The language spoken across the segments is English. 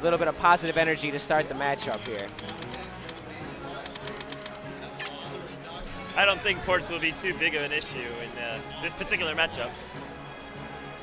little bit of positive energy to start the matchup here. I don't think ports will be too big of an issue in this particular matchup.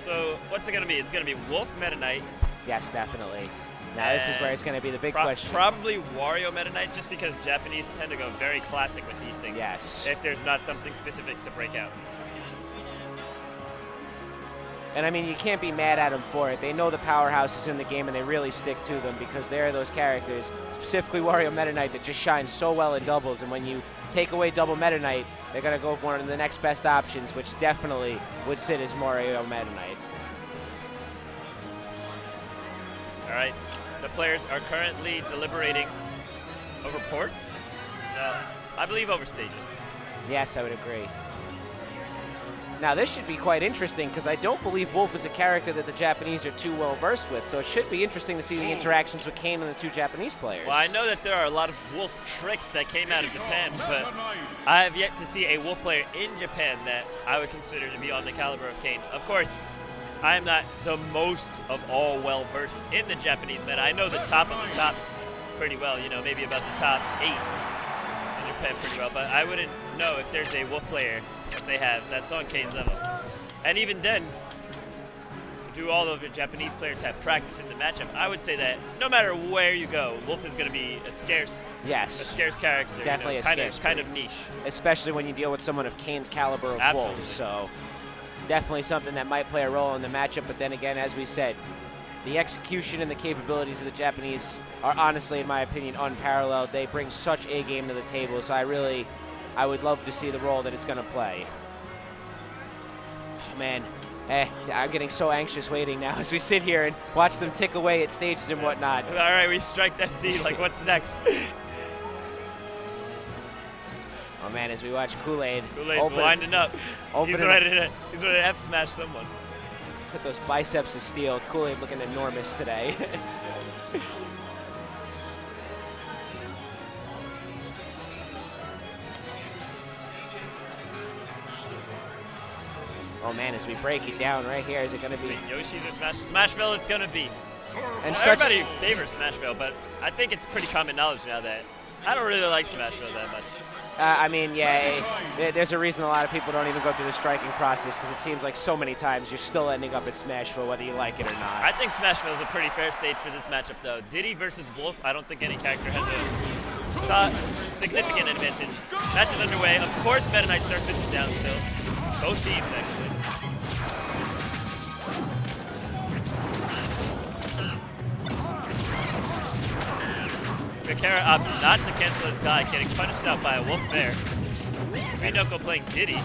So what's it going to be? It's going to be Wolf Meta Knight. Yes, definitely. Now this is where it's going to be the big question. Probably Wario Meta Knight, just because Japanese tend to go very classic with these things. Yes. If there's not something specific to break out. And I mean, you can't be mad at them for it. They know the powerhouses in the game, and they really stick to them because they're those characters, specifically Wario Meta Knight, that just shines so well in doubles. And when you take away double Meta Knight, they're going to go for one of the next best options, which definitely would sit as Wario Meta Knight. All right, the players are currently deliberating over ports. I believe over stages. Yes, I would agree. Now this should be quite interesting because I don't believe Wolf is a character that the Japanese are too well versed with, so it should be interesting to see the interactions with Kain and the two Japanese players. Well, I know that there are a lot of Wolf tricks that came out of Japan, but I have yet to see a Wolf player in Japan that I would consider to be on the caliber of Kain. Of course, I am not the most of all well versed in the Japanese meta. I know the top of the top pretty well, you know, maybe about the top 8 in Japan pretty well, but I wouldn't know if there's a Wolf player that they have that's on Kain's level. And even then, do all of the Japanese players have practice in the matchup? I would say that no matter where you go, Wolf is going to be a scarce character. Definitely, you know, a scarce kind of niche. Especially when you deal with someone of Kain's caliber of Absolutely. Wolf. So definitely something that might play a role in the matchup. But then again, as we said, the execution and the capabilities of the Japanese are honestly, in my opinion, unparalleled. They bring such a game to the table. So I would love to see the role that it's going to play. Oh, man. I'm getting so anxious waiting now as we sit here and watch them tick away at stages and whatnot. All right, we strike that D. Like, what's next? Oh, man, as we watch Koolaid. Koolaid's winding up. He's ready to F-smash someone. Put those biceps of steel. Koolaid looking enormous today. Oh man, as we break it down right here, is it going to be Yoshi's or Smashville? It's going to be. And well, everybody favors Smashville, but I think it's pretty common knowledge now that I don't really like Smashville that much. I mean, yeah, there's a reason a lot of people don't even go through the striking process because it seems like so many times you're still ending up at Smashville whether you like it or not. I think Smashville is a pretty fair stage for this matchup, though. Diddy versus Wolf, I don't think any character has a significant advantage. Match is underway. Of course, Meta Knight surface is down still. Both teams, actually. Kakera opts not to cancel his guy, getting punished out by a Wolf there. Suinoko playing Diddy.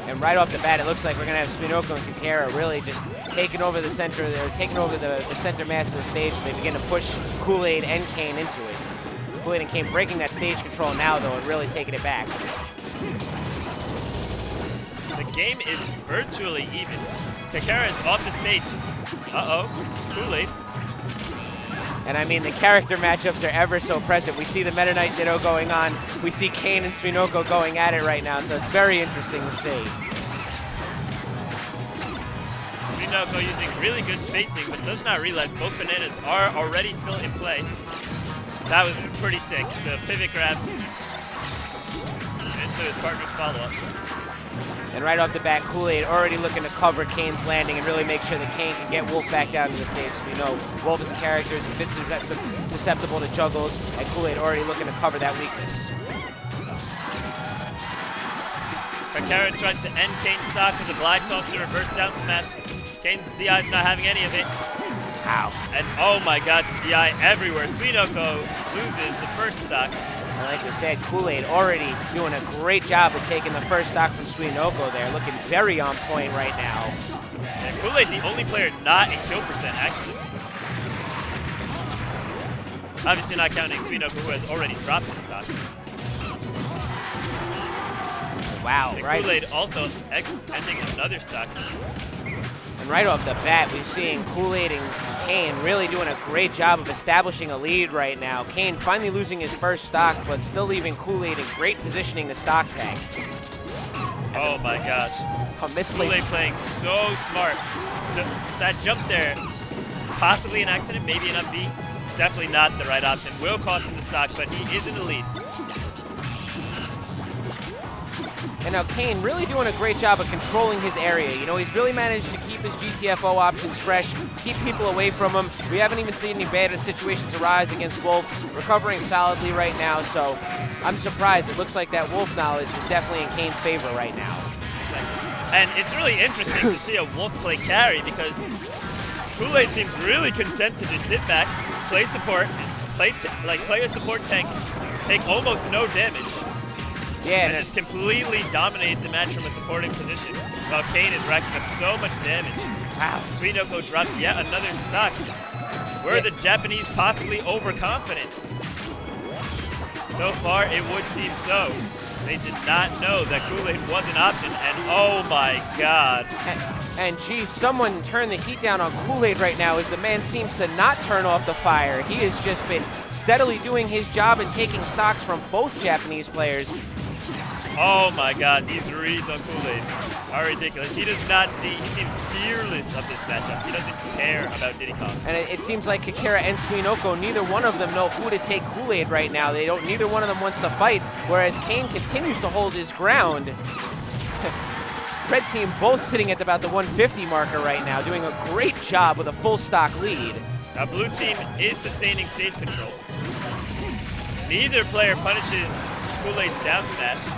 And right off the bat, it looks like we're going to have Suinoko and Kakera really just taking over the center. They're taking over the center mass of the stage. They begin to push Koolaid and Kain into it. Koolaid and Kain breaking that stage control now, though, and really taking it back. The game is virtually even. Kakera is off the stage. Uh-oh, Koolaid. And I mean, the character matchups are ever so present. We see the Meta Knight Ditto going on. We see Kain and Suinoko going at it right now, so it's very interesting to see. Suinoko using really good spacing, but does not realize both bananas are already still in play. That was pretty sick. The pivot grab into his partner's follow-up. And right off the bat, Koolaid already looking to cover Kain's landing and really make sure that Kain can get Wolf back down to the stage. We know Wolf is a character is a bit susceptible to juggles, and Koolaid already looking to cover that weakness. Kakera tries to end Kain's stock with a glide toss to reverse down smash. Kain's DI is not having any of it. Ow. And oh my god, DI everywhere. Suinoko loses the first stock. And like we said, Koolaid already doing a great job of taking the first stock from Suinoko there, looking very on point right now. And Koolaid's the only player not in kill percent, actually. Obviously not counting Suinoko, who has already dropped his stock. Wow, and right. Koolaid also ending another stock. And right off the bat, we're seeing Koolaid and Kain really doing a great job of establishing a lead right now. Kain finally losing his first stock, but still leaving Koolaid in great positioning the stock tank. Oh my gosh. Koolaid playing so smart. that jump there, possibly an accident, maybe an up B. Definitely not the right option. Will cost him the stock, but he is in the lead. And now Kain really doing a great job of controlling his area. You know, he's really managed to keep his GTFO options fresh, keep people away from him. We haven't even seen any bad situations arise against Wolf. Recovering solidly right now, so I'm surprised. It looks like that Wolf knowledge is definitely in Kain's favor right now. And it's really interesting to see a Wolf play carry because Koolaid seems really content to just sit back, play support, play a support tank, take almost no damage. Yeah, and just completely dominate the match from a supporting position while Kain is racking up so much damage. Wow. Suinoko drops yet another stock. Were the Japanese possibly overconfident? So far, it would seem so. They did not know that Koolaid was an option, and oh my god. And geez, someone turn the heat down on Koolaid right now as the man seems to not turn off the fire. He has just been steadily doing his job and taking stocks from both Japanese players. Oh my god, these reads on Koolaid are ridiculous. He does not see, he seems fearless of this matchup. He doesn't care about Diddy Kong. And it seems like Kakera and Suinoko, neither one of them know who to take Koolaid right now. Neither one of them wants to fight, whereas Kain continues to hold his ground. Red team both sitting at about the 150 marker right now, doing a great job with a full stock lead. Now blue team is sustaining stage control. Neither player punishes Koolaid's down smash.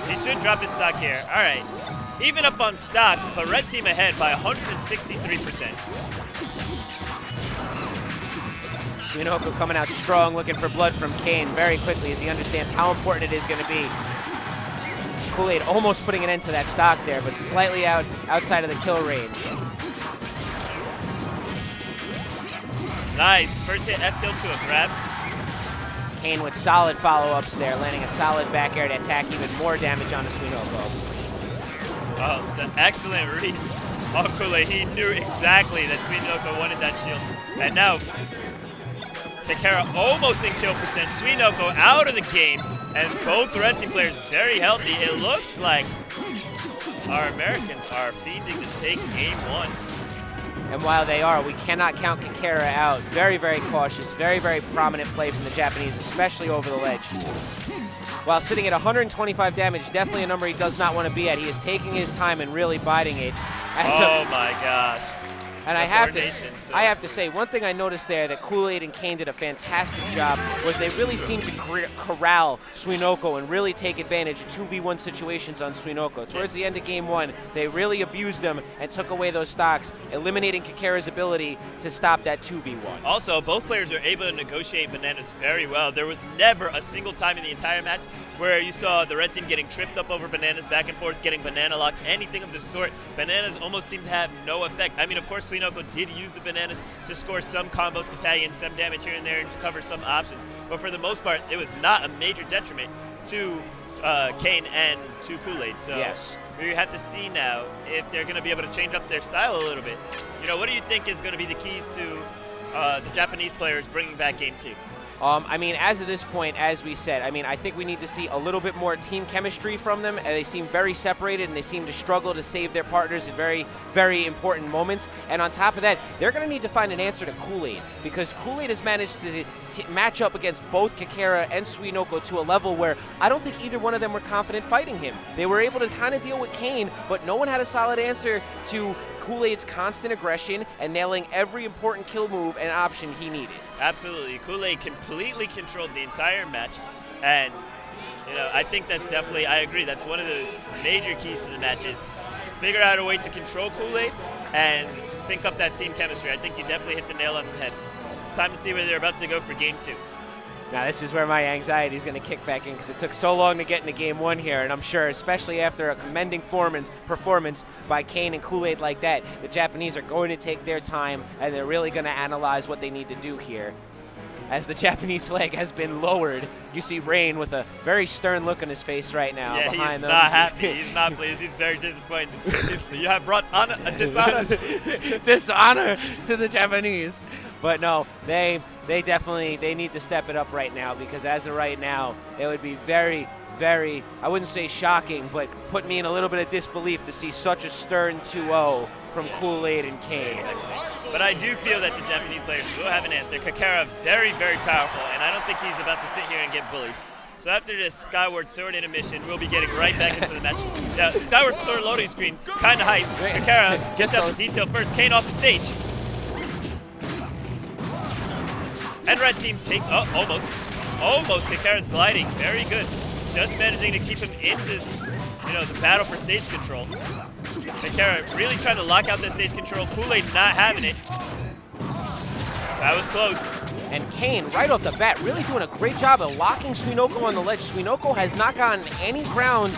He should drop his stock here. All right. Even up on stocks, but red team ahead by 163%. Suinoko coming out strong, looking for blood from Kain very quickly as he understands how important it is going to be. Koolaid almost putting an end to that stock there, but slightly outside of the kill range. Nice. First hit F tilt to a grab. Kain with solid follow-ups there, landing a solid back air to attack even more damage onto Suinoko. Oh, the excellent reads on Koolaid. He knew exactly that Suinoko wanted that shield. And now, Kakera almost in kill percent. Suinoko out of the game. And both red team players very healthy. It looks like our Americans are fiending to take game one. And while they are, we cannot count Kakera out. Very, very cautious, very, very prominent play from the Japanese, especially over the ledge. While sitting at 125 damage, definitely a number he does not want to be at. He is taking his time and really biding it. Oh my gosh. And I have to say, one thing I noticed there that Koolaid and Kain did a fantastic job was they really seemed to corral Suinoko and really take advantage of 2v1 situations on Suinoko. Towards the end of game one, they really abused them and took away those stocks, eliminating Kakera's ability to stop that 2v1. Also, both players were able to negotiate bananas very well. There was never a single time in the entire match where you saw the red team getting tripped up over bananas, back and forth, getting banana locked, anything of the sort. Bananas almost seemed to have no effect. I mean, of course, Suinoko did use the bananas to score some combos to tag in some damage here and there and to cover some options. But for the most part, it was not a major detriment to Kain and to Koolaid. So yes, we have to see now if they're going to be able to change up their style a little bit. You know, what do you think is going to be the keys to the Japanese players bringing back game two? I mean, as of this point, as we said, I mean, I think we need to see a little bit more team chemistry from them. And they seem very separated, and they seem to struggle to save their partners at very, very important moments. And on top of that, they're going to need to find an answer to Koolaid, because Koolaid has managed to match up against both Kakera and Suinoko to a level where I don't think either one of them were confident fighting him. They were able to kind of deal with Kain, but no one had a solid answer to Koolaid's constant aggression and nailing every important kill move and option he needed. Absolutely. Koolaid completely controlled the entire match, and you know, I think that's definitely, I agree, that's one of the major keys to the match is figure out a way to control Koolaid and sync up that team chemistry. I think you definitely hit the nail on the head. It's time to see where they're about to go for game two. Now this is where my anxiety is going to kick back in, because it took so long to get into game one here, and I'm sure, especially after a commending performance by Kain and Koolaid like that, the Japanese are going to take their time, and they're really going to analyze what they need to do here. As the Japanese flag has been lowered, you see Rain with a very stern look on his face right now. Yeah, behind he's not happy. He's not pleased. He's very disappointed. You have brought dishonor to the Japanese. But no, they definitely need to step it up right now, because as of right now, it would be very, very, I wouldn't say shocking, but put me in a little bit of disbelief to see such a stern 2-0 from Koolaid and Kain. But I do feel that the Japanese players will have an answer. Kakera, very, very powerful, and I don't think he's about to sit here and get bullied. So after this Skyward Sword intermission, we'll be getting right back into the match. Now, Skyward Sword loading screen, kind of hype. Kakera gets out the detail first. Kain off the stage. And red team takes, almost. Almost, Kakera's gliding, very good. Just managing to keep him in this, the battle for stage control. Kakera really trying to lock out that stage control. Koolaid not having it. That was close. And Kain, right off the bat, really doing a great job of locking Suinoko on the ledge. Suinoko has not gotten any ground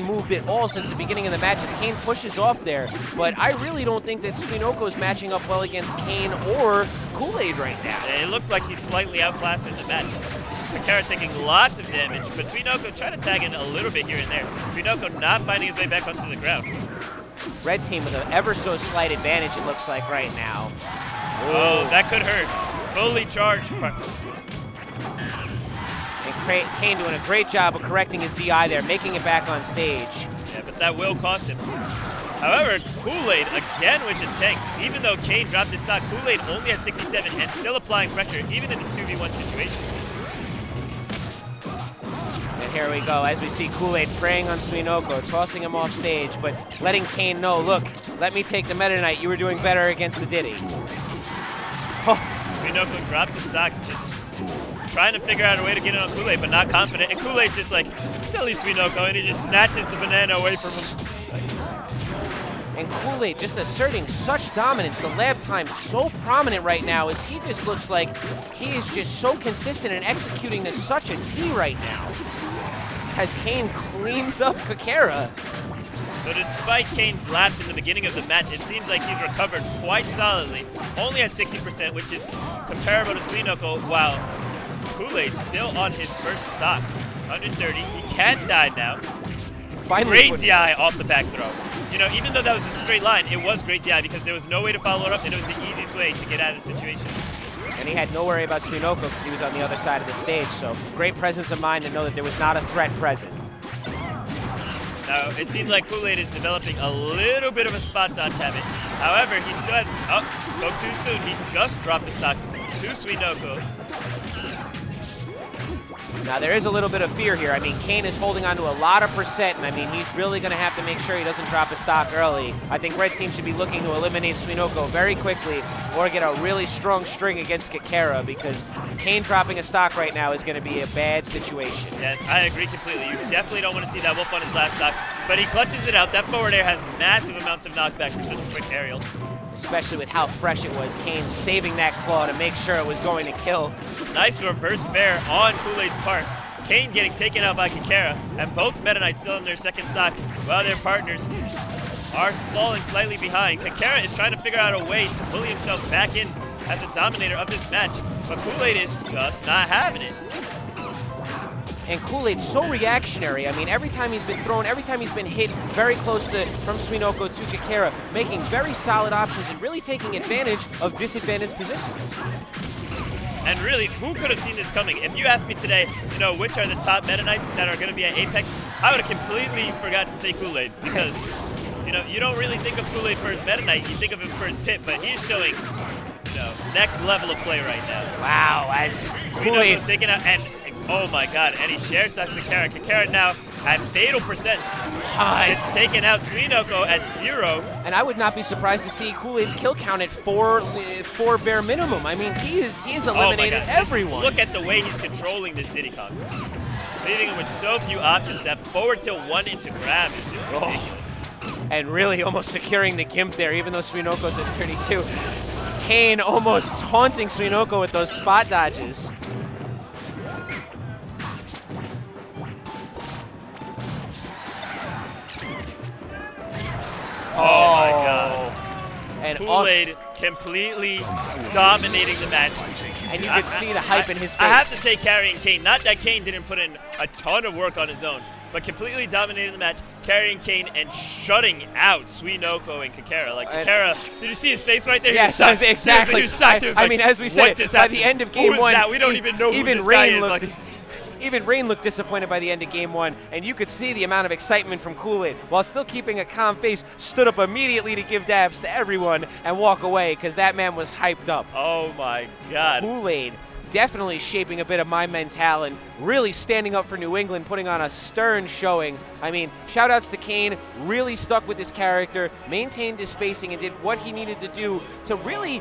moved at all since the beginning of the match as Kain pushes off there. But I really don't think that Suinoko is matching up well against Kain or Koolaid right now. It looks like he's slightly outclassed in the match. Kakera taking lots of damage, but Suinoko trying to tag in a little bit here and there. Suinoko not finding his way back onto the ground. Red team with an ever so slight advantage, it looks like right now. Oh, that could hurt. Fully charged. And Kain doing a great job of correcting his DI there, making it back on stage. Yeah, but that will cost him. However, Koolaid again with the tank. Even though Kain dropped his stock, Koolaid only at 67 and still applying pressure, even in the 2v1 situation. And here we go, as we see Koolaid preying on Suinoko, tossing him off stage, but letting Kain know, look, let me take the Meta Knight. You were doing better against the Diddy. Oh. Suinoko drops his stock, just trying to figure out a way to get it on Koolaid, but not confident. And Koolaid's just like, silly Suinoko, and he just snatches the banana away from him. And Koolaid just asserting such dominance. The lab time so prominent right now as he just looks like he is just so consistent in executing to such a T right now. As Kain cleans up Kakera. So despite Kain's lapse in the beginning of the match, it seems like he's recovered quite solidly, only at 60%, which is comparable to Suinoko, while Koolaid's still on his first stock. 130, he can die now. Finally, great DI off the back throw. Even though that was a straight line, it was great DI because there was no way to follow it up, and it was the easiest way to get out of the situation. And he had no worry about Suinoko because he was on the other side of the stage, so great presence of mind to know that there was not a threat present. Now, it seems like Koolaid is developing a little bit of a spot dodge habit. However, he still has, spoke too soon. He just dropped the stock to Suinoko. Now, there is a little bit of fear here. I mean, Kain is holding on to a lot of percent, and I mean, he's really going to have to make sure he doesn't drop his stock early. I think Red Team should be looking to eliminate Suinoko very quickly or get a really strong string against Kakera because Kain dropping a stock right now is going to be a bad situation. Yes, I agree completely. You definitely don't want to see that wolf on his last stock, but he clutches it out. That forward air has massive amounts of knockback for such a quick aerial. Especially with how fresh it was. Kain saving that claw to make sure it was going to kill. Nice reverse fair on Koolaid's part. Kain getting taken out by Kakera, and both Meta Knights still in their second stock, while their partners are falling slightly behind. Kakera is trying to figure out a way to bully himself back in as a dominator of this match, but Koolaid is just not having it. And Koolaid's so reactionary. I mean, every time he's been thrown, every time he's been hit very close to from Suinoko to Kakera, making very solid options and really taking advantage of disadvantaged positions. And really, who could have seen this coming? If you asked me today, which are the top Meta Knights that are going to be at Apex, I would have completely forgot to say Koolaid because, you don't really think of Koolaid for his Meta Knight, you think of him for his pit, but he's showing, next level of play right now. Wow, as Koolaid's taken out, and oh my god, and he share stocks Kakera. Kakera now at fatal percents. It's taken out Suinoko at 0. And I would not be surprised to see Koolaid's kill count at 4 bare minimum. I mean, he is eliminated everyone. Look at the way he's controlling this Diddy Kong. Leaving him with so few options. That forward tilt 1 into grab is just ridiculous. And really almost securing the Gimp there, even though Suinoko's at 32. Kain almost taunting Suinoko with those spot dodges. Oh my god. And Koolaid completely dominating the match. And you could see the hype in his face. I have to say carrying Kain. Not that Kain didn't put in a ton of work on his own, but completely dominating the match, carrying Kain and shutting out Suinoko and Kakera. Like Kakera, did you see his face right there? Yes, exactly. I mean, as we said, by the end of game 1, we don't even know who this guy is. Even Rain looked disappointed by the end of game 1, and you could see the amount of excitement from Koolaid. While still keeping a calm face, stood up immediately to give dabs to everyone and walk away because that man was hyped up. Oh my God. Koolaid definitely shaping a bit of my mental and really standing up for New England, putting on a stern showing. I mean, shout outs to Kain, really stuck with his character, maintained his spacing, and did what he needed to do to really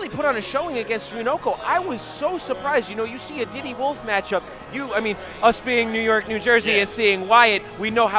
put on a showing against Suinoko. I was so surprised. You know, you see a Diddy Wolf matchup. I mean, us being New York, New Jersey, and seeing Wyatt, we know how